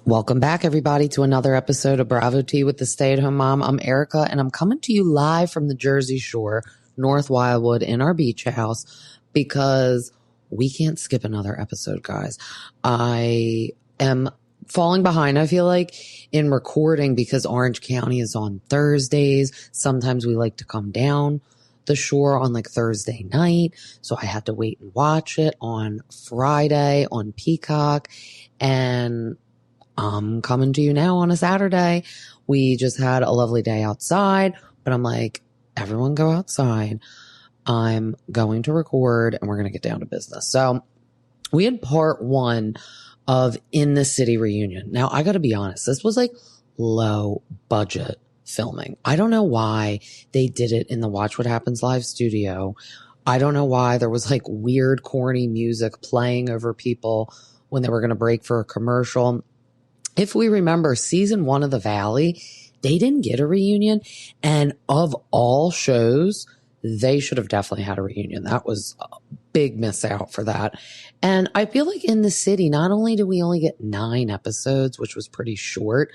Welcome back, everybody, to another episode of Bravo Tea with the Stay-at-Home Mom. I'm Erica, and I'm coming to you live from the Jersey Shore, North Wildwood, in our beach house, because we can't skip another episode, guys. I am falling behind, I feel like, in recording because Orange County is on Thursdays. Sometimes we like to come down the shore on like Thursday night, so I had to wait and watch it on Friday on Peacock, and I'm coming to you now on a Saturday. We just had a lovely day outside, but I'm like, everyone go outside. I'm going to record and we're going to get down to business. So we had part one of In the City reunion. Now, I got to be honest, this was like low budget filming. I don't know why they did it in the Watch What Happens Live studio. I don't know why there was like weird, corny music playing over people when they were going to break for a commercial. If we remember season 1 of The Valley, they didn't get a reunion. And of all shows, they should have definitely had a reunion. That was a big miss out for that. And I feel like In the City, not only did we only get 9 episodes, which was pretty short,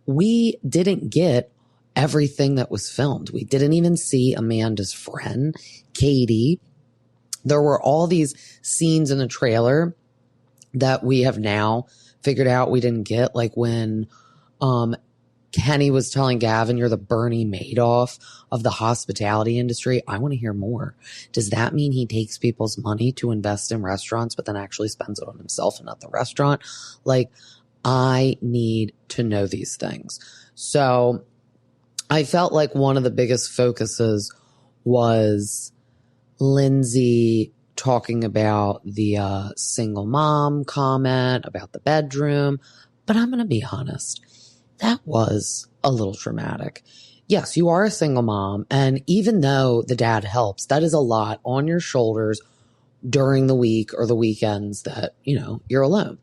we didn't get everything that was filmed. We didn't even see Amanda's friend, Katie. There were all these scenes in the trailer that we have now figured out we didn't get, like when Kenny was telling Gavin, you're the Bernie Madoff of the hospitality industry. I want to hear more. Does that mean he takes people's money to invest in restaurants, but then actually spends it on himself and not the restaurant? Like, I need to know these things. So I felt like one of the biggest focuses was Lindsay talking about the single mom comment about the bedroom. But I'm going to be honest, that was a little traumatic. Yes, you are a single mom. And even though the dad helps, that is a lot on your shoulders during the week or the weekends that, you know, you're alone.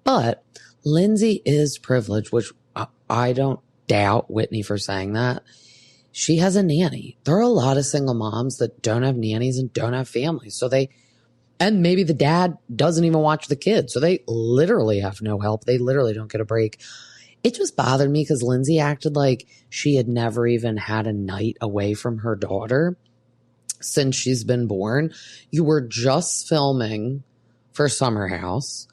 But Lindsay is privileged, which I don't doubt Whitney for saying that. She has a nanny. There are a lot of single moms that don't have nannies and don't have families. And maybe the dad doesn't even watch the kids. So they literally have no help. They literally don't get a break. It just bothered me because Lindsay acted like she had never even had a night away from her daughter since she's been born. You were just filming for Summer House.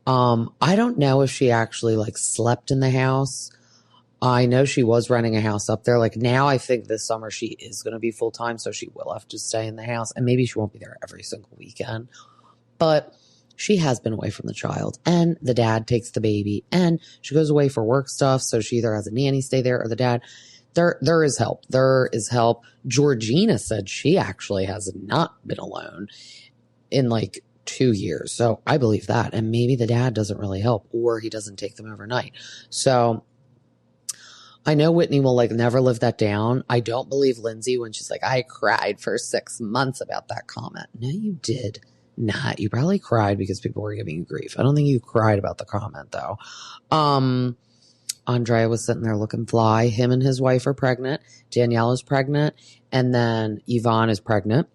I don't know if she actually like slept in the house. I know she was renting a house up there. Like now I think this summer she is going to be full time. So she will have to stay in the house and maybe she won't be there every single weekend, but she has been away from the child and the dad takes the baby and she goes away for work stuff. So she either has a nanny stay there or the dad. There is help. There is help. Georgina said she actually has not been alone in like 2 years. So I believe that. And maybe the dad doesn't really help or he doesn't take them overnight. So I know Whitney will like never live that down. I don't believe Lindsay when she's like, I cried for 6 months about that comment. No, you did not. You probably cried because people were giving you grief. I don't think you cried about the comment though. Andrea was sitting there looking fly. Him and his wife are pregnant. Danielle is pregnant. And then Yvonne is pregnant.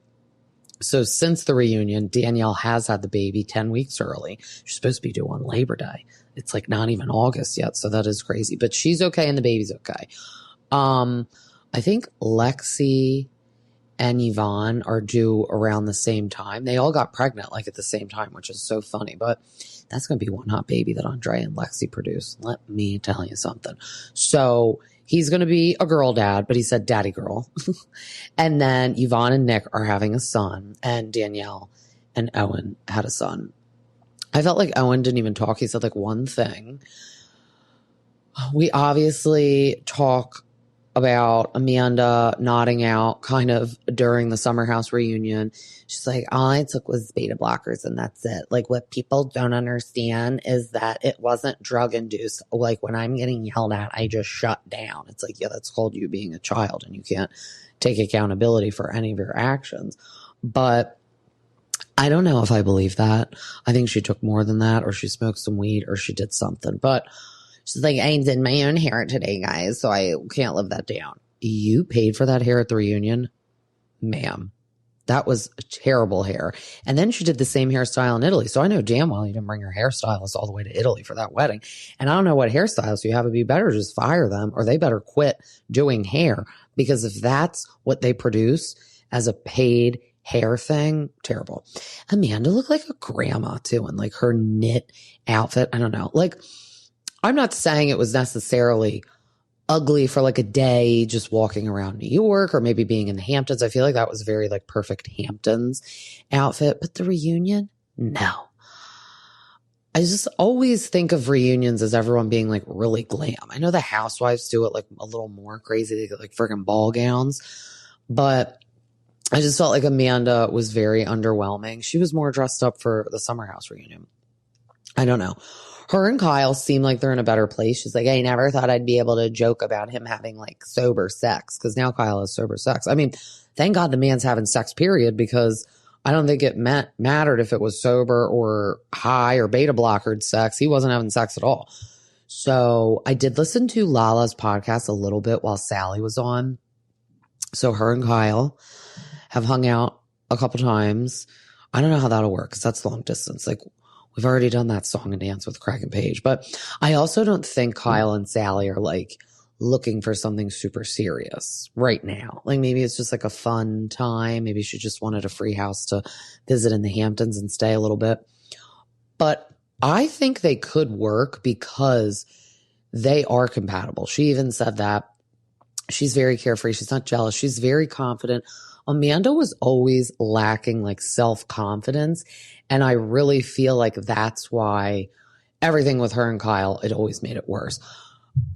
So since the reunion, Danielle has had the baby 10 weeks early. She's supposed to be due on Labor Day. It's like not even August yet. So that is crazy, but she's okay and the baby's okay. I think Lexi and Yvonne are due around the same time. They all got pregnant like at the same time, which is so funny, but that's going to be one hot baby that Andrea and Lexi produce. Let me tell you something. So he's going to be a girl dad, but he said daddy girl. And then Yvonne and Nick are having a son and Danielle and Owen had a son. I felt like Owen didn't even talk. He said like one thing. We obviously talk about Amanda nodding out kind of during the Summer House reunion. She's like, all I took was beta blockers and that's it. Like what people don't understand is that it wasn't drug induced. Like when I'm getting yelled at, I just shut down. It's like, yeah, that's called you being a child and you can't take accountability for any of your actions. But I don't know if I believe that. I think she took more than that or she smoked some weed or she did something. But she's like, I did my own hair today, guys, so I can't live that down. You paid for that hair at the reunion? Ma'am, That was terrible hair. And then she did the same hairstyle in Italy. So I know damn well you didn't bring your hairstylist all the way to Italy for that wedding. And I don't know what hairstylists you have. It'd be better just fire them, or they better quit doing hair, because if that's what they produce as a paid hair thing, terrible. Amanda looked like a grandma too, in like her knit outfit. I don't know. Like, I'm not saying it was necessarily ugly for like a day just walking around New York or maybe being in the Hamptons. I feel like that was very like perfect Hamptons outfit. But the reunion, no. I just always think of reunions as everyone being like really glam. I know the housewives do it like a little more crazy. They get like freaking ball gowns. But I just felt like Amanda was very underwhelming. She was more dressed up for the Summer House reunion. I don't know. Her and Kyle seem like they're in a better place. She's like, I never thought I'd be able to joke about him having like sober sex, because now Kyle has sober sex. I mean, thank God the man's having sex, period, because I don't think it mattered if it was sober or high or beta blockered sex. He wasn't having sex at all. So I did listen to Lala's podcast a little bit while Sally was on. So her and Kyle have hung out a couple times. I don't know how that'll work because that's long distance. Like, we've already done that song and dance with Craig and Paige. But I also don't think Kyle and Sally are like looking for something super serious right now. Like, maybe it's just like a fun time. Maybe she just wanted a free house to visit in the Hamptons and stay a little bit. But I think they could work because they are compatible. She even said that. She's very carefree. She's not jealous. She's very confident. Amanda was always lacking like self-confidence. And I really feel like that's why everything with her and Kyle, it always made it worse.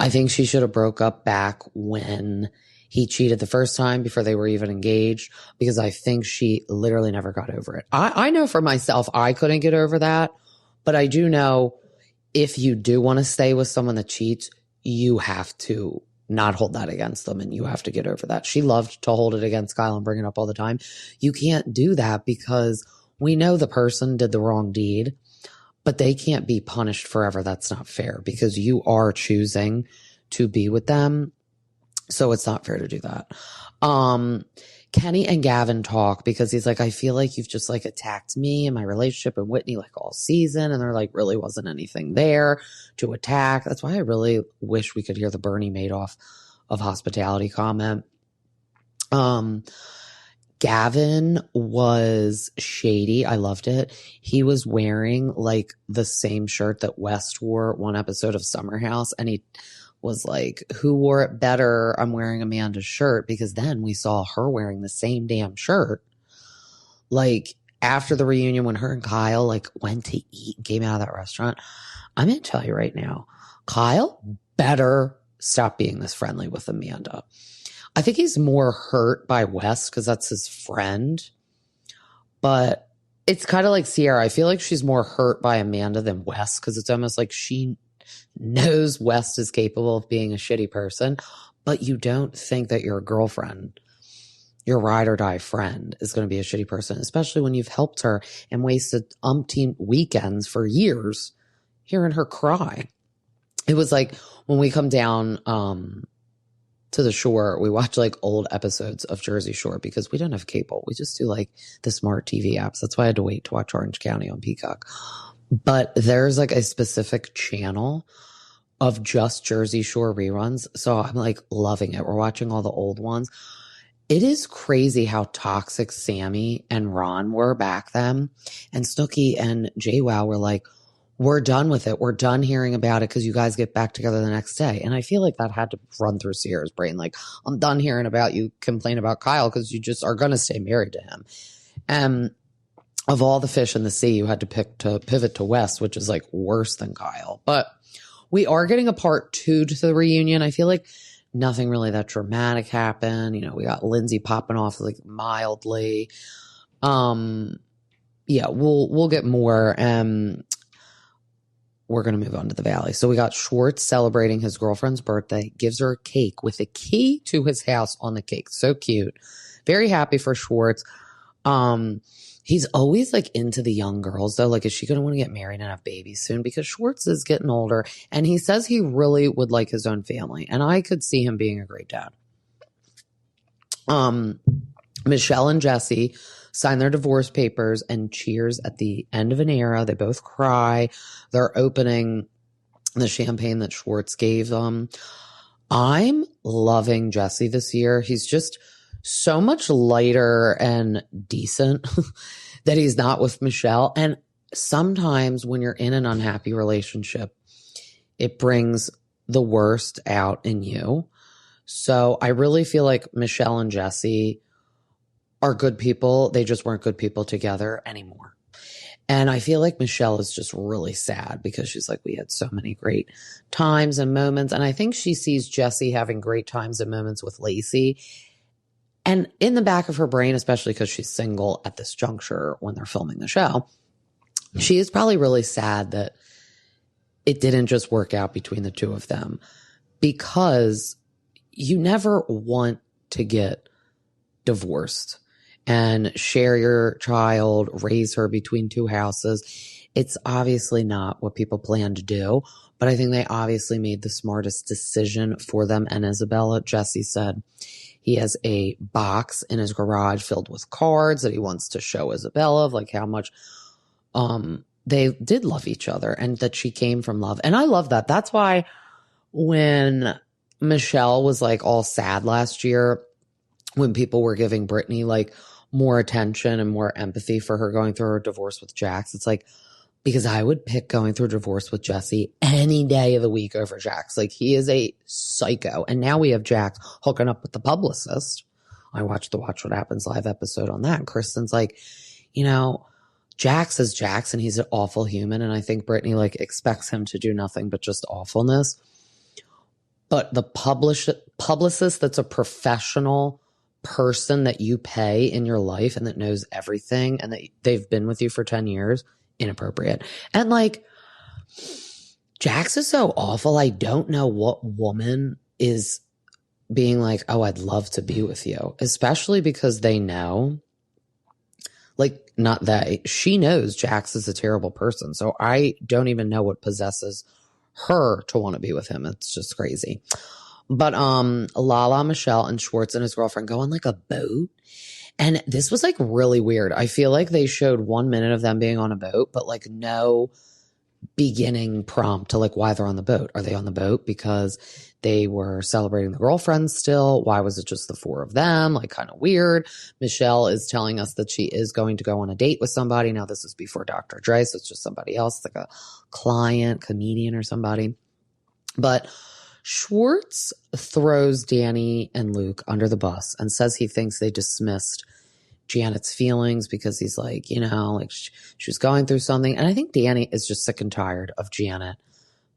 I think she should have broke up back when he cheated the first time before they were even engaged, because I think she literally never got over it. I know for myself, I couldn't get over that. But I do know if you do want to stay with someone that cheats, you have to not hold that against them, and you have to get over that. She loved to hold it against Kyle and bring it up all the time. You can't do that because we know the person did the wrong deed, but they can't be punished forever. That's not fair because you are choosing to be with them. So it's not fair to do that. Kenny and Gavin talk because he's like, I feel like you've just like attacked me and my relationship and Whitney like all season. And there like really wasn't anything there to attack. That's why I really wish we could hear the Bernie Madoff of hospitality comment. Gavin was shady. I loved it. He was wearing like the same shirt that West wore one episode of Summer House. And he was like, who wore it better? I'm wearing Amanda's shirt, because then we saw her wearing the same damn shirt. Like after the reunion when her and Kyle like went to eat and came out of that restaurant. I'm going to tell you right now, Kyle better stop being this friendly with Amanda. I think he's more hurt by West because that's his friend. But it's kind of like Sierra. I feel like she's more hurt by Amanda than West because it's almost like she knows West is capable of being a shitty person, but you don't think that your girlfriend, your ride or die friend, is going to be a shitty person, especially when you've helped her and wasted umpteen weekends for years hearing her cry. It was like when we come down to the shore, we watch like old episodes of Jersey Shore because we don't have cable. We just do like the smart TV apps. That's why I had to wait to watch Orange County on Peacock. But there's like a specific channel of just Jersey Shore reruns. So I'm like loving it. We're watching all the old ones. It is crazy how toxic Sammy and Ron were back then. And Snooki and JWoww were like, we're done with it. We're done hearing about it because you guys get back together the next day. And I feel like that had to run through Sierra's brain. Like, I'm done hearing about you complain about Kyle because you just are going to stay married to him. And of all the fish in the sea, you had to pick to pivot to West, which is like worse than Kyle. But we are getting a part 2 to the reunion. I feel like nothing really that dramatic happened. You know, we got Lindsay popping off like mildly. Yeah, we'll get more. We're going to move on to the Valley. So we got Schwartz celebrating his girlfriend's birthday, gives her a cake with a key to his house on the cake. So cute. Very happy for Schwartz. He's always like into the young girls though. Like, is she going to want to get married and have babies soon? Because Schwartz is getting older and he says he really would like his own family. And I could see him being a great dad. Michelle and Jesse sign their divorce papers and cheers at the end of an era. They both cry. They're opening the champagne that Schwartz gave them. I'm loving Jesse this year. He's just so much lighter and decent that he's not with Michelle. And sometimes when you're in an unhappy relationship, it brings the worst out in you. So I really feel like Michelle and Jesse are good people. They just weren't good people together anymore. And I feel like Michelle is just really sad because she's like, we had so many great times and moments. And I think she sees Jesse having great times and moments with Lacey. And in the back of her brain, especially because she's single at this juncture when they're filming the show, she is probably really sad that it didn't just work out between the two of them, because you never want to get divorced and share your child, raise her between two houses. It's obviously not what people plan to do, but I think they obviously made the smartest decision for them and Isabella. Jesse said he has a box in his garage filled with cards that he wants to show Isabella of like how much they did love each other and that she came from love. And I love that. That's why when Michelle was like all sad last year, when people were giving Brittany like more attention and more empathy for her going through her divorce with Jax, it's like, because I would pick going through a divorce with Jesse any day of the week over Jax. Like, he is a psycho. And now we have Jax hooking up with the publicist. I watched the Watch What Happens live episode on that. And Kristen's like, you know, Jax is Jax and he's an awful human. And I think Brittany like expects him to do nothing but just awfulness. But the publicist that's a professional person that you pay in your life and that knows everything and that they've been with you for 10 years, inappropriate. And like, Jax is so awful. I don't know what woman is being like, oh, I'd love to be with you, especially because they know, like, not that she knows Jax is a terrible person. So I don't even know what possesses her to want to be with him. It's just crazy. But Lala, Michelle, and Schwartz and his girlfriend go on like a boat. And this was like really weird. I feel like they showed 1 minute of them being on a boat, but like no beginning prompt to like why they're on the boat. Are they on the boat because they were celebrating the girlfriends still? Why was it just the four of them? Like, kind of weird. Michelle is telling us that she is going to go on a date with somebody. Now, this is before Dr. Dre, so it's just somebody else, like a client, comedian or somebody. But Schwartz throws Danny and Luke under the bus and says he thinks they dismissed Janet's feelings because he's like, you know, like she was going through something. And I think Danny is just sick and tired of Janet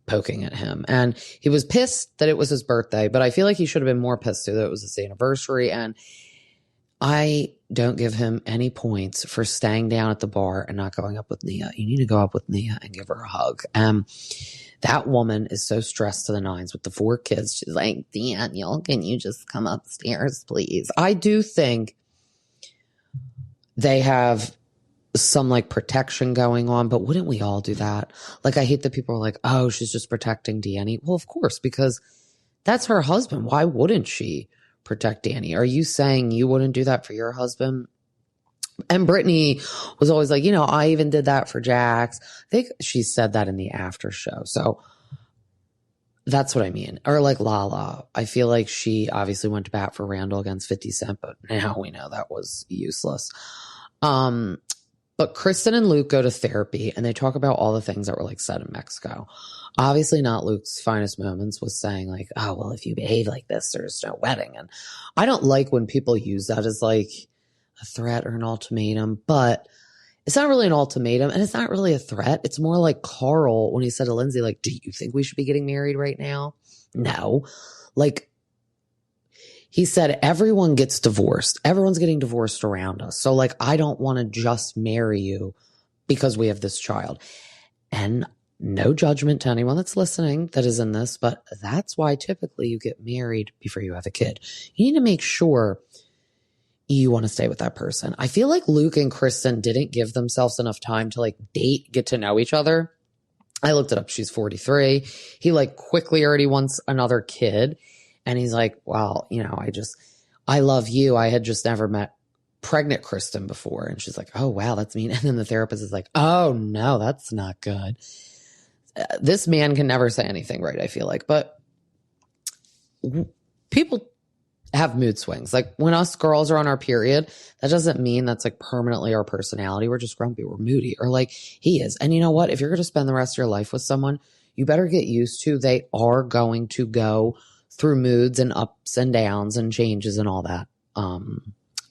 poking at him. And he was pissed that it was his birthday, but I feel like he should have been more pissed too that it was his anniversary. And I don't give him any points for staying down at the bar and not going up with Nia. You need to go up with Nia and give her a hug. That woman is so stressed to the nines with the 4 kids. She's like, Daniel, can you just come upstairs, please? I do think they have some like protection going on, but wouldn't we all do that? Like, I hate that people are like, oh, she's just protecting Danny. Well, of course, because that's her husband. Why wouldn't she protect Danny? Are you saying you wouldn't do that for your husband? And Brittany was always like, you know, I even did that for Jax. I think she said that in the after show. So that's what I mean. Or like Lala. I feel like she obviously went to bat for Randall against 50 Cent, but now we know that was useless. But Kristen and Luke go to therapy and they talk about all the things that were like said in Mexico. Obviously not Luke's finest moments was saying like, oh, well, if you behave like this, there's no wedding. And I don't like when people use that as like a threat or an ultimatum, but it's not really an ultimatum and it's not really a threat. It's more like Carl when he said to Lindsay, like, do you think we should be getting married right now? No. Like, he said, everyone gets divorced. Everyone's getting divorced around us. So like, I don't want to just marry you because we have this child. And no judgment to anyone that's listening that is in this, but that's why typically you get married before you have a kid. You need to make sure you want to stay with that person. I feel like Luke and Kristen didn't give themselves enough time to like date, get to know each other. I looked it up. She's 43. He like quickly already wants another kid. And he's like, well, you know, I love you. I had just never met pregnant Kristen before. And she's like, oh, wow, that's mean. And then the therapist is like, oh, no, that's not good. This man can never say anything right, I feel like. But people have mood swings. Like when us girls are on our period, that doesn't mean that's like permanently our personality. We're just grumpy. We're moody, or like he is. And you know what? If you're going to spend the rest of your life with someone, you better get used to they are going to go through moods and ups and downs and changes and all that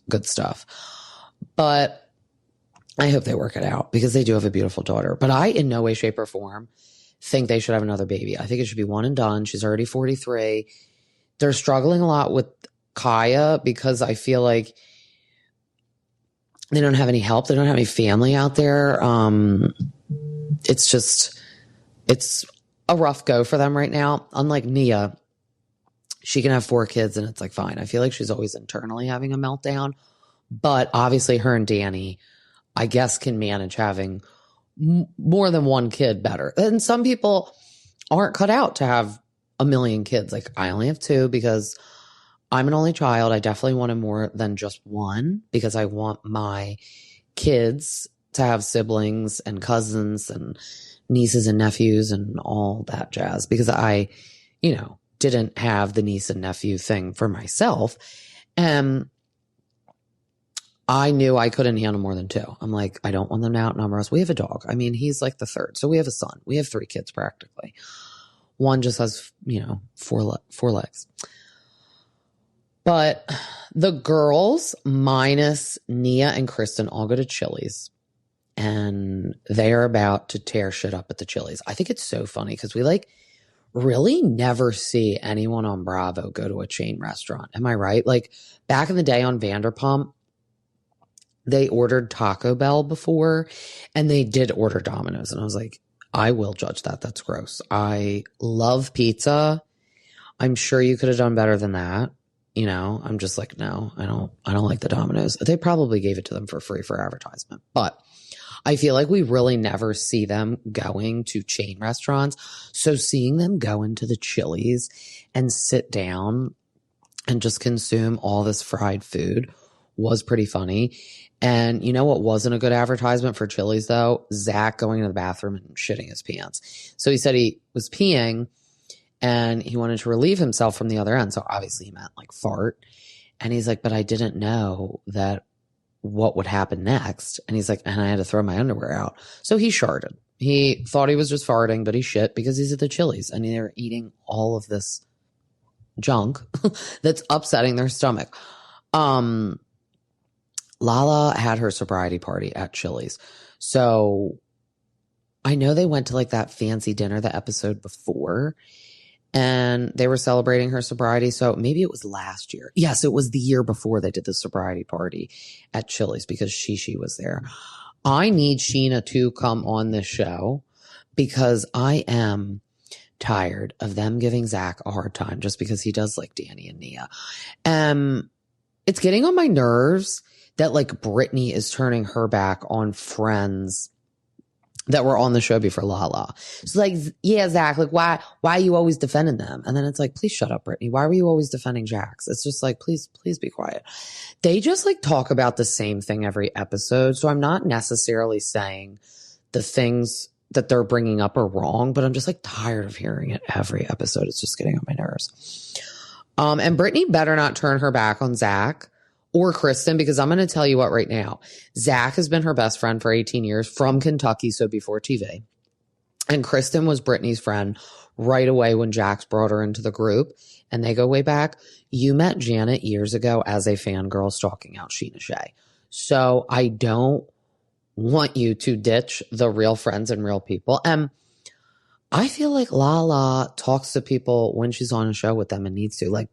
good stuff. But I hope they work it out because they do have a beautiful daughter. But I, in no way, shape, or form, think they should have another baby. I think it should be one and done. She's already 43. They're struggling a lot with Kaya because I feel like they don't have any help. They don't have any family out there. It's a rough go for them right now. Unlike Nia, she can have 4 kids and it's like fine. I feel like she's always internally having a meltdown. But obviously her and Danny, I guess, can manage having more than one kid better. And some people aren't cut out to have a million kids. Like I only have 2 because I'm an only child. I definitely wanted more than just one because I want my kids to have siblings and cousins and nieces and nephews and all that jazz because I, didn't have the niece and nephew thing for myself. And I knew I couldn't handle more than 2. I'm like, I don't want them to outnumber us. We have a dog. I mean, he's like the 3rd. So we have a son. We have 3 kids practically. One just has, 4 legs. But the girls minus Nia and Kristen all go to Chili's. And they are about to tear shit up at the Chili's. I think it's so funny because we really never see anyone on Bravo go to a chain restaurant. Am I right? Like back in the day on Vanderpump, they ordered Taco Bell before and they did order Domino's. And I was like, I will judge that. That's gross. I love pizza. I'm sure you could have done better than that. I'm just like, no, I don't like the Domino's. They probably gave it to them for free for advertisement, but I feel like we really never see them going to chain restaurants. So seeing them go into the Chili's and sit down and just consume all this fried food was pretty funny. And you know what wasn't a good advertisement for Chili's though? Zack going to the bathroom and shitting his pants. So he said he was peeing and he wanted to relieve himself from the other end. So obviously he meant like fart. And he's like, but I didn't know that what would happen next. And he's like, and I had to throw my underwear out. So he sharted. He thought he was just farting, but he shit because he's at the Chili's and they're eating all of this junk that's upsetting their stomach. Lala had her sobriety party at Chili's. So I know they went to like that fancy dinner the episode before and they were celebrating her sobriety. So maybe it was last year. Yes, it was the year before they did the sobriety party at Chili's because Shishi was there. I need Sheena to come on this show because I am tired of them giving Zack a hard time just because he does like Danny and Nia. It's getting on my nerves that like Brittany is turning her back on friends that were on the show before Lala. It's like, yeah, Zack, like why are you always defending them? And then it's like, please shut up, Brittany. Why were you always defending Jax? It's just like, please be quiet. They just like talk about the same thing every episode. So I'm not necessarily saying the things that they're bringing up are wrong, but I'm just like tired of hearing it every episode. It's just getting on my nerves. And Brittany better not turn her back on Zack or Kristen, because I'm going to tell you what right now. Zack has been her best friend for 18 years from Kentucky, so before TV. And Kristen was Brittany's friend right away when Jax brought her into the group, and they go way back. You met Janet years ago as a fangirl stalking out Sheena Shea. So I don't want you to ditch the real friends and real people. And I feel like Lala talks to people when she's on a show with them and needs to. Like,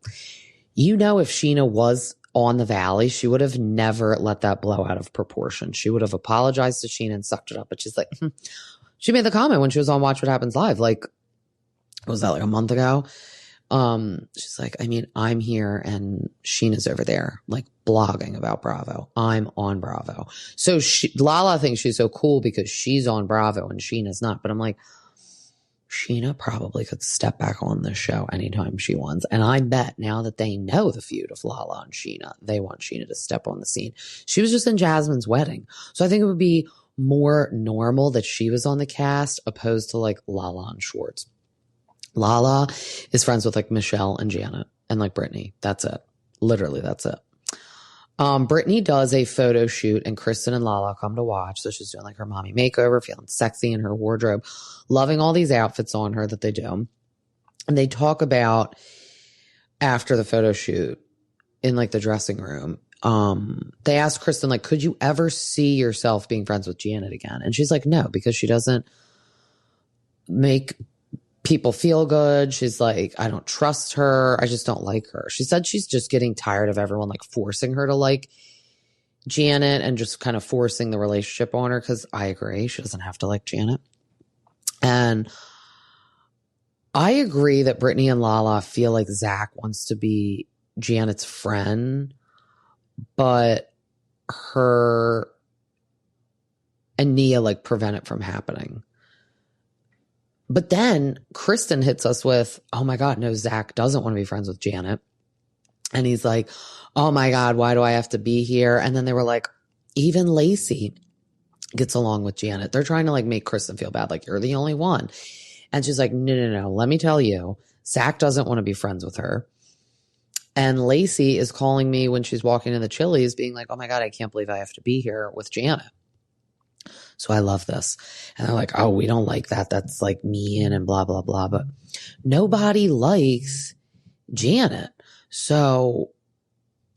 if Sheena was on the Valley, she would have never let that blow out of proportion. She would have apologized to Sheena and sucked it up. But she's like, she made the comment when she was on Watch What Happens Live. Like, was that like a month ago? She's like, I mean, I'm here and Sheena's over there, like blogging about Bravo. I'm on Bravo. So Lala thinks she's so cool because she's on Bravo and Sheena's not. But I'm like, Sheena probably could step back on this show anytime she wants. And I bet now that they know the feud of Lala and Sheena, they want Sheena to step on the scene. She was just in Jasmine's wedding. So I think it would be more normal that she was on the cast opposed to like Lala and Schwartz. Lala is friends with like Michelle and Janet and like Brittany. That's it. Literally, that's it. Brittany does a photo shoot and Kristen and Lala come to watch. So she's doing like her mommy makeover, feeling sexy in her wardrobe, loving all these outfits on her that they do. And they talk about after the photo shoot in like the dressing room. They asked Kristen, like, could you ever see yourself being friends with Janet again? And she's like, no, because she doesn't make people feel good. She's like, I don't trust her. I just don't like her. She said she's just getting tired of everyone like forcing her to like Janet and just kind of forcing the relationship on her. Cause I agree. She doesn't have to like Janet. And I agree that Brittany and Lala feel like Zack wants to be Janet's friend, but her and Nia like prevent it from happening. But then Kristen hits us with, oh my God, no, Zack doesn't want to be friends with Janet. And he's like, oh my God, why do I have to be here? And then they were like, even Lacey gets along with Janet. They're trying to like make Kristen feel bad. Like, you're the only one. And she's like, no. Let me tell you, Zack doesn't want to be friends with her. And Lacey is calling me when she's walking in the Chili's being like, oh my God, I can't believe I have to be here with Janet. So I love this. And they're like, oh, we don't like that. That's like mean and blah, blah, blah. But nobody likes Janet. So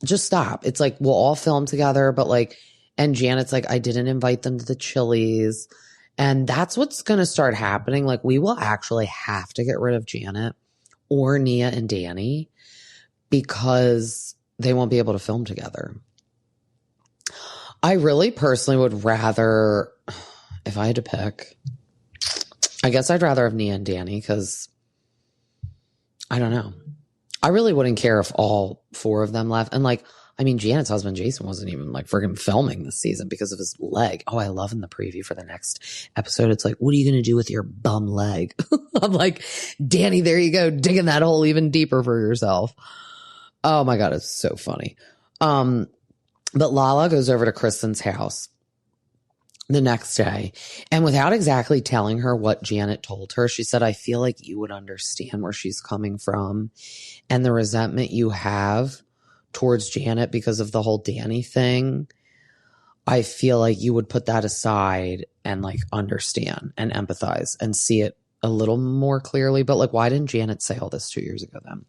just stop. It's like, we'll all film together, but like, and Janet's like, I didn't invite them to the Chili's. And that's what's going to start happening. Like, we will actually have to get rid of Janet or Nia and Danny because they won't be able to film together. I really personally would rather, if I had to pick, I guess I'd rather have Nia and Danny because I don't know. I really wouldn't care if all four of them left. And like, I mean, Janet's husband, Jason, wasn't even like friggin' filming this season because of his leg. Oh, I love in the preview for the next episode. It's like, what are you going to do with your bum leg? I'm like, Danny, there you go. Digging that hole even deeper for yourself. Oh my God. It's so funny. But Lala goes over to Kristen's house the next day. And without exactly telling her what Janet told her, she said, I feel like you would understand where she's coming from and the resentment you have towards Janet because of the whole Danny thing. I feel like you would put that aside and like understand and empathize and see it a little more clearly. But like, why didn't Janet say all this 2 years ago then?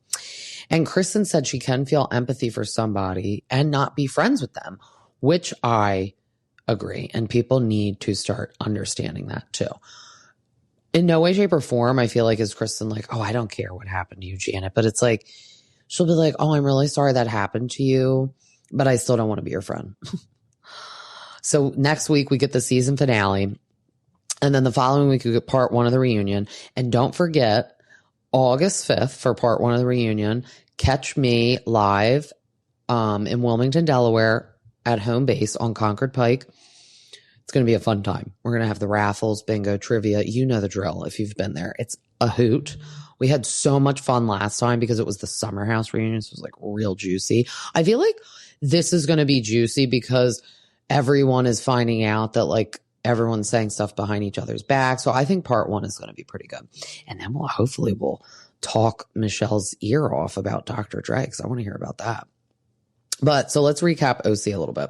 And Kristen said she can feel empathy for somebody and not be friends with them, which I agree. And people need to start understanding that too. In no way, shape, or form, I feel like is Kristen like, oh, I don't care what happened to you, Janet. But it's like, she'll be like, oh, I'm really sorry that happened to you, but I still don't want to be your friend. So next week we get the season finale. And then the following week we get part one of the reunion. And don't forget, August 5th for part one of the reunion, catch me live in Wilmington, Delaware at home base on Concord Pike. It's going to be a fun time. We're going to have the raffles, bingo, trivia. You know the drill if you've been there. It's a hoot. We had so much fun last time because it was the Summer House reunion. So it was like real juicy. I feel like this is going to be juicy because everyone is finding out that like everyone's saying stuff behind each other's back. So I think part one is going to be pretty good. And then we'll talk Michelle's ear off about Dr. Dre because I want to hear about that. But so let's recap OC a little bit.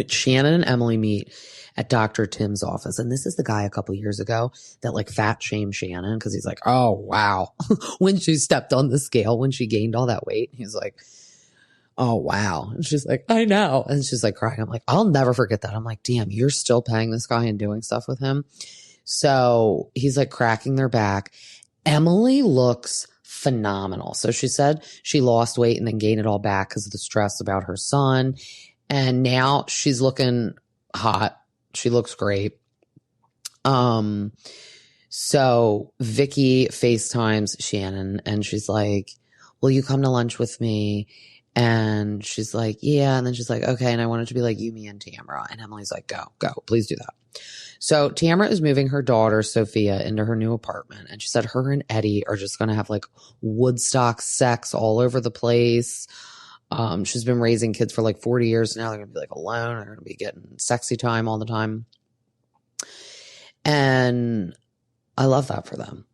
Shannon and Emily meet at Dr. Tim's office. And this is the guy a couple years ago that like fat shamed Shannon because he's like, oh, wow. When she stepped on the scale, when she gained all that weight, he's like, oh, wow. And she's like, I know. And she's like crying. I'm like, I'll never forget that. I'm like, damn, you're still paying this guy and doing stuff with him. So he's like cracking their back. Emily looks phenomenal. So she said she lost weight and then gained it all back because of the stress about her son. And now she's looking hot. She looks great. So Vicki FaceTimes Shannon and she's like, will you come to lunch with me? And she's like, yeah. And then she's like, okay. And I want it to be like you, me, and Tamra. And Emily's like, go, please do that. So Tamra is moving her daughter, Sophia, into her new apartment. And she said her and Eddie are just going to have like Woodstock sex all over the place. She's been raising kids for like 40 years now. They're going to be like alone. They're going to be getting sexy time all the time. And I love that for them.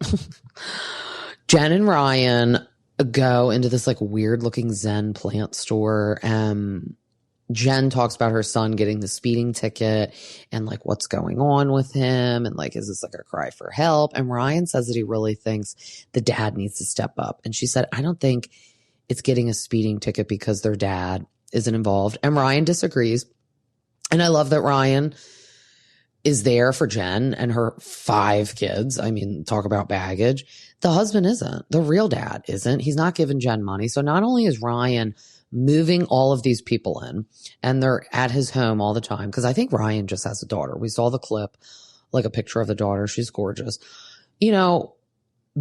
Jenn and Ryan go into this like weird looking Zen plant store. Jenn talks about her son getting the speeding ticket and like what's going on with him. And like, is this like a cry for help? And Ryan says that he really thinks the dad needs to step up. And she said, I don't think it's getting a speeding ticket because their dad isn't involved. And Ryan disagrees. And I love that Ryan is there for Jenn and her 5 kids. I mean, talk about baggage. The husband isn't. The real dad isn't. He's not giving Jenn money. So not only is Ryan moving all of these people in and they're at his home all the time, because I think Ryan just has a daughter. We saw the clip, like a picture of the daughter. She's gorgeous. You know,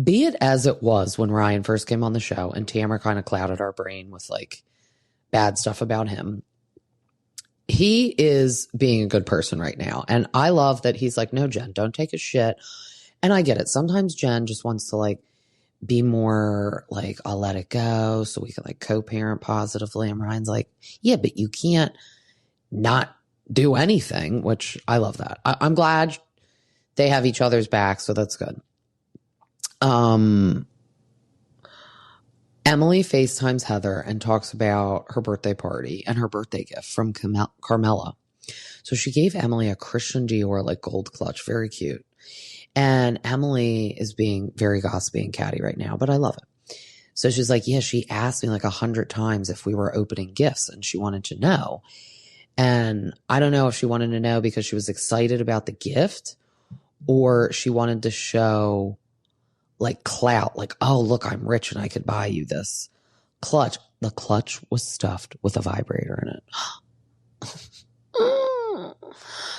be it as it was when Ryan first came on the show and Tamra kind of clouded our brain with like bad stuff about him. He is being a good person right now. And I love that he's like, no, Jenn, don't take a shit. And I get it. Sometimes Jenn just wants to like be more like, I'll let it go so we can like co-parent positively. And Ryan's like, yeah, but you can't not do anything, which I love that. I'm glad they have each other's back. So that's good. Emily FaceTimes Heather and talks about her birthday party and her birthday gift from Carmela. So she gave Emily a Christian Dior like gold clutch. Very cute. And Emily is being very gossipy and catty right now, but I love it. So she's like, yeah, she asked me like 100 times if we were opening gifts and she wanted to know. And I don't know if she wanted to know because she was excited about the gift or she wanted to show like clout, like, oh, look, I'm rich and I could buy you this clutch. The clutch was stuffed with a vibrator in it.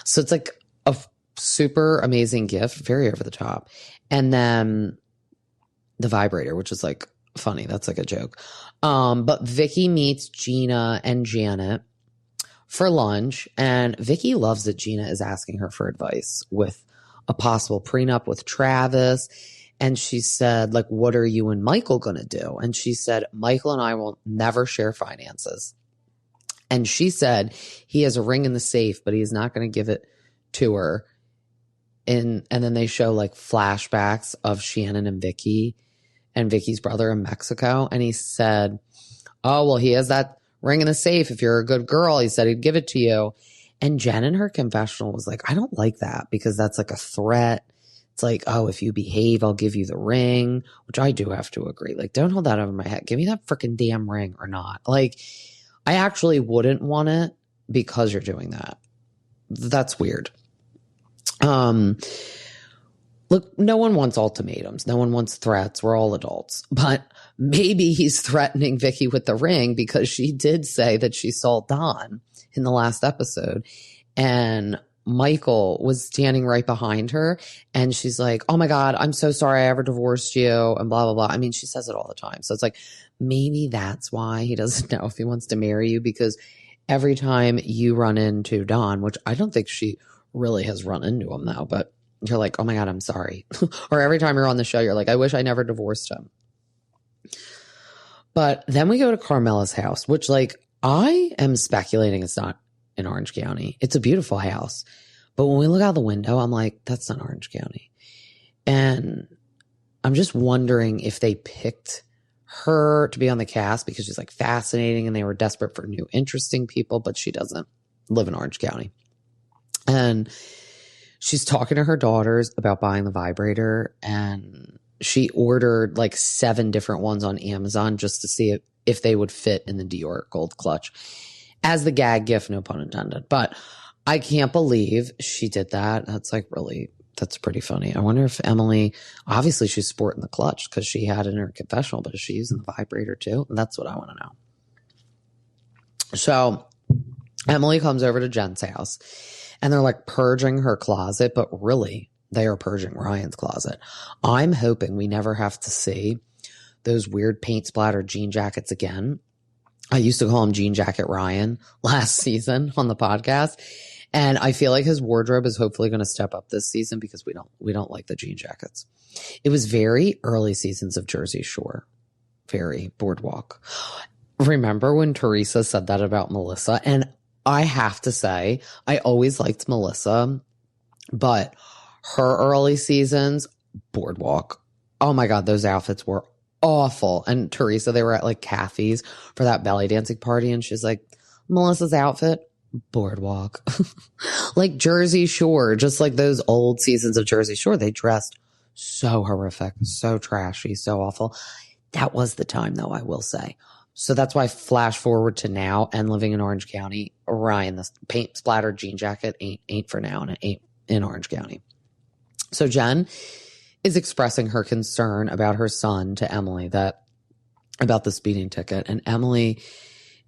So it's like a super amazing gift, very over the top. And then the vibrator, which is like funny. That's like a joke. But Vicki meets Gina and Janet for lunch. And Vicki loves that Gina is asking her for advice with a possible prenup with Travis. And she said, like, what are you and Michael going to do? And she said, Michael and I will never share finances. And she said, he has a ring in the safe, but he's not going to give it to her. And then they show like flashbacks of Shannon and Vicki and Vicki's brother in Mexico. And he said, oh, well, he has that ring in the safe. If you're a good girl, he said he'd give it to you. And Jenn in her confessional was like, I don't like that because that's like a threat. It's like, oh, if you behave, I'll give you the ring, which I do have to agree. Like, don't hold that over my head. Give me that freaking damn ring or not. Like, I actually wouldn't want it because you're doing that. That's weird. Look, no one wants ultimatums. No one wants threats. We're all adults. But maybe he's threatening Vicki with the ring because she did say that she saw Don in the last episode. And Michael was standing right behind her and she's like, oh my God, I'm so sorry I ever divorced you and blah, blah, blah. I mean, she says it all the time. So it's like, maybe that's why he doesn't know if he wants to marry you because every time you run into Don, which I don't think she really has run into him though, but you're like, oh my God, I'm sorry. Or every time you're on the show, you're like, I wish I never divorced him. But then we go to Carmela's house, which like I am speculating it's not in Orange County. It's a beautiful house. But when we look out the window, I'm like, that's not Orange County. And I'm just wondering if they picked her to be on the cast because she's like fascinating and they were desperate for new, interesting people, but she doesn't live in Orange County. And she's talking to her daughters about buying the vibrator and she ordered like 7 different ones on Amazon just to see if they would fit in the Dior gold clutch. As the gag gift, no pun intended. But I can't believe she did that. That's pretty funny. I wonder if Emily, obviously she's sporting the clutch because she had it in her confessional, but is she using the vibrator too? That's what I want to know. So Emily comes over to Jen's house and they're like purging her closet, but really they are purging Ryan's closet. I'm hoping we never have to see those weird paint splatter jean jackets again. I used to call him Jean Jacket Ryan last season on the podcast. And I feel like his wardrobe is hopefully going to step up this season because we don't like the jean jackets. It was very early seasons of Jersey Shore. Very boardwalk. Remember when Teresa said that about Melissa? And I have to say, I always liked Melissa, but her early seasons, boardwalk. Oh my God, those outfits were awful. And Teresa, they were at like Kathy's for that belly dancing party. And she's like, Melissa's outfit, boardwalk. Like Jersey Shore, just like those old seasons of Jersey Shore, they dressed so horrific, so trashy, so awful. That was the time though, I will say. So that's why flash forward to now and living in Orange County, Ryan, this paint splattered jean jacket ain't for now, and it ain't in Orange County. So Jenn is expressing her concern about her son to Emily, about the speeding ticket. And Emily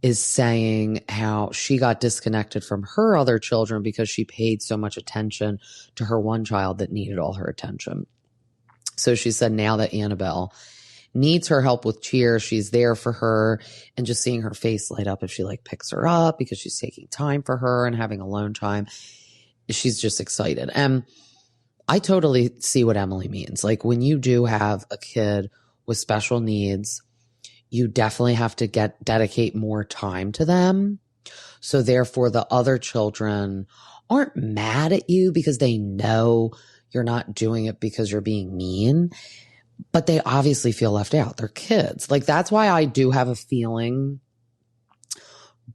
is saying how she got disconnected from her other children because she paid so much attention to her one child that needed all her attention. So she said now that Annabelle needs her help with cheer, she's there for her, and just seeing her face light up if she like picks her up because she's taking time for her and having alone time, she's just excited. And I totally see what Emily means. Like when you do have a kid with special needs, you definitely have to dedicate more time to them. So therefore the other children aren't mad at you because they know you're not doing it because you're being mean, but they obviously feel left out. They're kids. Like that's why I do have a feeling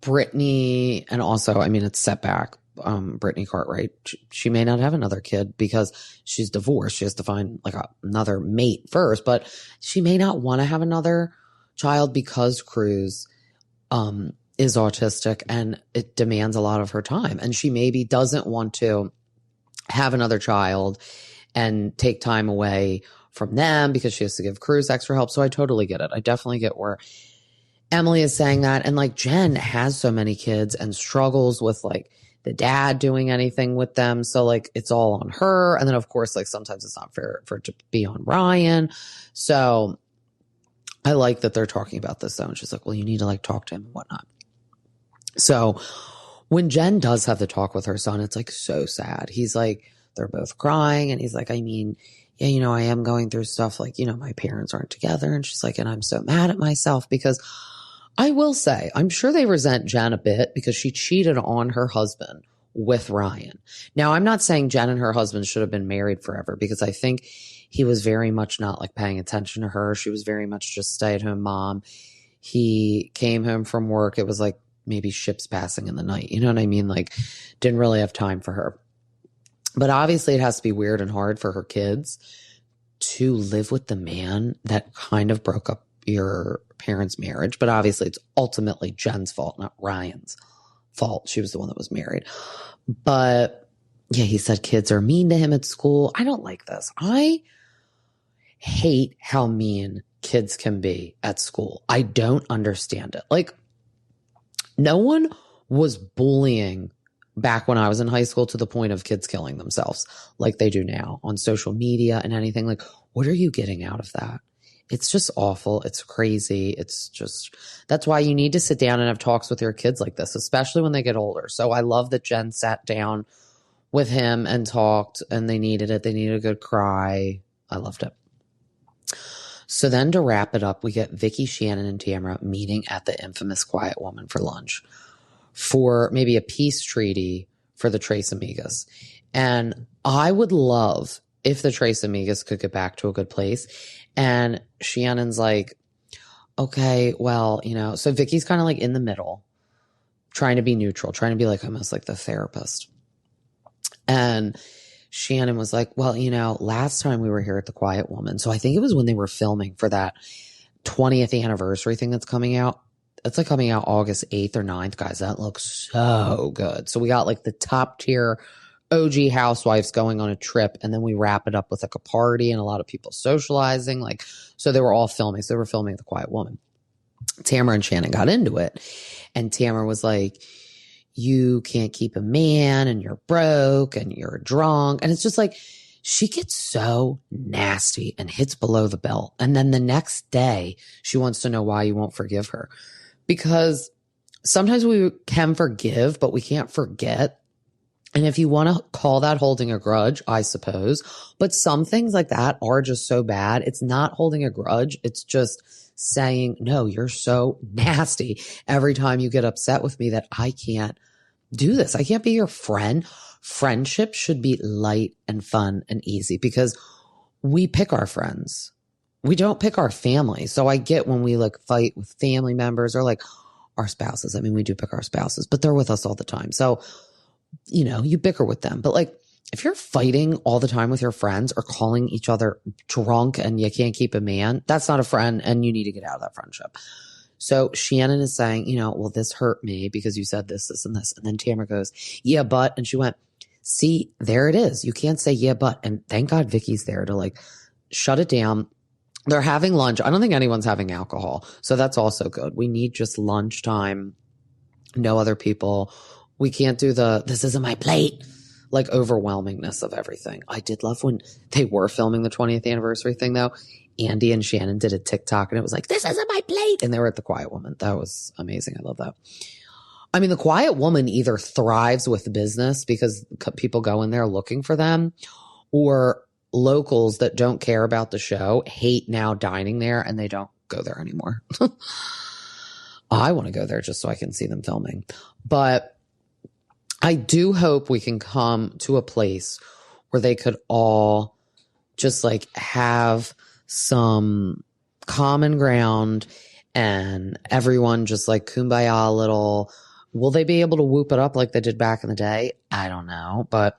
Brittany, and also, I mean, it's set back. Brittany Cartwright, she may not have another kid because she's divorced. She has to find like another mate first, but she may not want to have another child because Cruz is autistic and it demands a lot of her time. And she maybe doesn't want to have another child and take time away from them because she has to give Cruz extra help. So I totally get it. I definitely get where Emily is saying that. And like Jenn has so many kids and struggles with like the dad doing anything with them. So like it's all on her. And then of course, like sometimes it's not fair for it to be on Ryan. So I like that they're talking about this though. And she's like, well, you need to like talk to him and whatnot. So when Jenn does have the talk with her son, it's like so sad. He's like, they're both crying. And he's like, I mean, yeah, you know, I am going through stuff like, you know, my parents aren't together. And she's like, and I'm so mad at myself because I will say, I'm sure they resent Jenn a bit because she cheated on her husband with Ryan. Now, I'm not saying Jenn and her husband should have been married forever because I think he was very much not like paying attention to her. She was very much just stay-at-home mom. He came home from work. It was like maybe ships passing in the night. You know what I mean? Like didn't really have time for her. But obviously it has to be weird and hard for her kids to live with the man that kind of broke up your parents' marriage. But obviously it's ultimately Jenn's fault, not Ryan's fault. She was the one that was married. But yeah, he said kids are mean to him at school. I don't like this. I hate how mean kids can be at school. I don't understand it. Like no one was bullying back when I was in high school to the point of kids killing themselves like they do now on social media and anything. Like, what are you getting out of that? It's just awful. It's crazy. It's just, that's why you need to sit down and have talks with your kids like this, especially when they get older. So I love that Jenn sat down with him and talked and they needed it. They needed a good cry. I loved it. So then to wrap it up, we get Vicki, Shannon, and Tamra meeting at the infamous Quiet Woman for lunch for maybe a peace treaty for the Tres Amigas. And I would love if the Tres Amigas could get back to a good place. And Shannon's like, okay, well, you know, so Vicki's kind of like in the middle, trying to be neutral, trying to be like almost like the therapist. And Shannon was like, well, you know, last time we were here at the Quiet Woman, so I think it was when they were filming for that 20th anniversary thing that's coming out. It's like coming out August 8th or 9th, guys. That looks so good. So we got like the top tier OG housewives going on a trip, and then we wrap it up with like a party and a lot of people socializing. Like, so they were all filming. So they were filming The Quiet Woman. Tamra and Shannon got into it, and Tamra was like, you can't keep a man and you're broke and you're drunk. And it's just like, she gets so nasty and hits below the belt. And then the next day she wants to know why you won't forgive her, because sometimes we can forgive, but we can't forget. And if you want to call that holding a grudge, I suppose, but some things like that are just so bad. It's not holding a grudge. It's just saying, no, you're so nasty every time you get upset with me that I can't do this. I can't be your friend. Friendship should be light and fun and easy because we pick our friends. We don't pick our family. So I get when we like fight with family members or like our spouses. I mean, we do pick our spouses, but they're with us all the time. So, you know, you bicker with them. But like, if you're fighting all the time with your friends or calling each other drunk and you can't keep a man, that's not a friend and you need to get out of that friendship. So Shannon is saying, you know, well, this hurt me because you said this, this, and this. And then Tamra goes, yeah, but, and she went, see, there it is. You can't say yeah, but, and thank God Vicki's there to like shut it down. They're having lunch. I don't think anyone's having alcohol. So that's also good. We need just lunchtime. No other people. We can't do the, this isn't my plate, like overwhelmingness of everything. I did love when they were filming the 20th anniversary thing though. Andy and Shannon did a TikTok and it was like, this isn't my plate. And they were at the Quiet Woman. That was amazing. I love that. I mean, the Quiet Woman either thrives with business because people go in there looking for them, or locals that don't care about the show hate now dining there and they don't go there anymore. I want to go there just so I can see them filming. But I do hope we can come to a place where they could all just like have some common ground and everyone just like kumbaya a little. Will they be able to whoop it up like they did back in the day? I don't know, but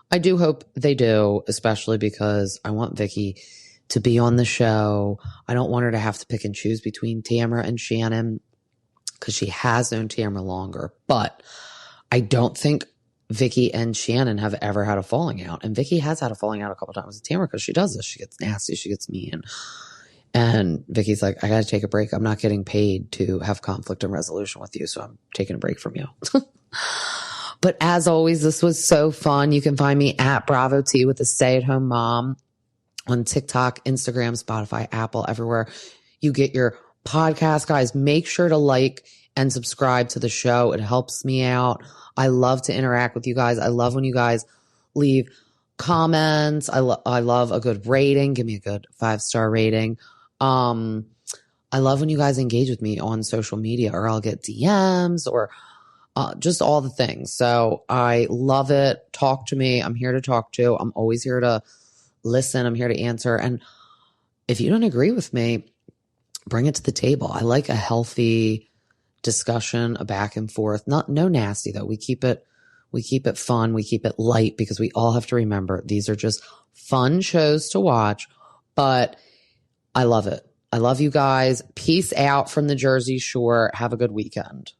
I do hope they do, especially because I want Vicki to be on the show. I don't want her to have to pick and choose between Tamra and Shannon because she has known Tamra longer, but I don't think Vicki and Shannon have ever had a falling out. And Vicki has had a falling out a couple times with Tamra because she does this. She gets nasty. She gets mean. And Vicki's like, I got to take a break. I'm not getting paid to have conflict and resolution with you. So I'm taking a break from you. But as always, this was so fun. You can find me at Bravo T with the Stay-at-Home Mom on TikTok, Instagram, Spotify, Apple, everywhere you get your podcast. Guys, make sure to like and subscribe to the show. It helps me out. I love to interact with you guys. I love when you guys leave comments. I love a good rating. Give me a good 5-star rating. I love when you guys engage with me on social media, or I'll get DMs or just all the things. So I love it. Talk to me. I'm here to talk to. I'm always here to listen. I'm here to answer. And if you don't agree with me, bring it to the table. I like a healthy discussion, a back and forth. No nasty though. We keep it fun. We keep it light because we all have to remember these are just fun shows to watch, but I love it. I love you guys. Peace out from the Jersey Shore. Have a good weekend.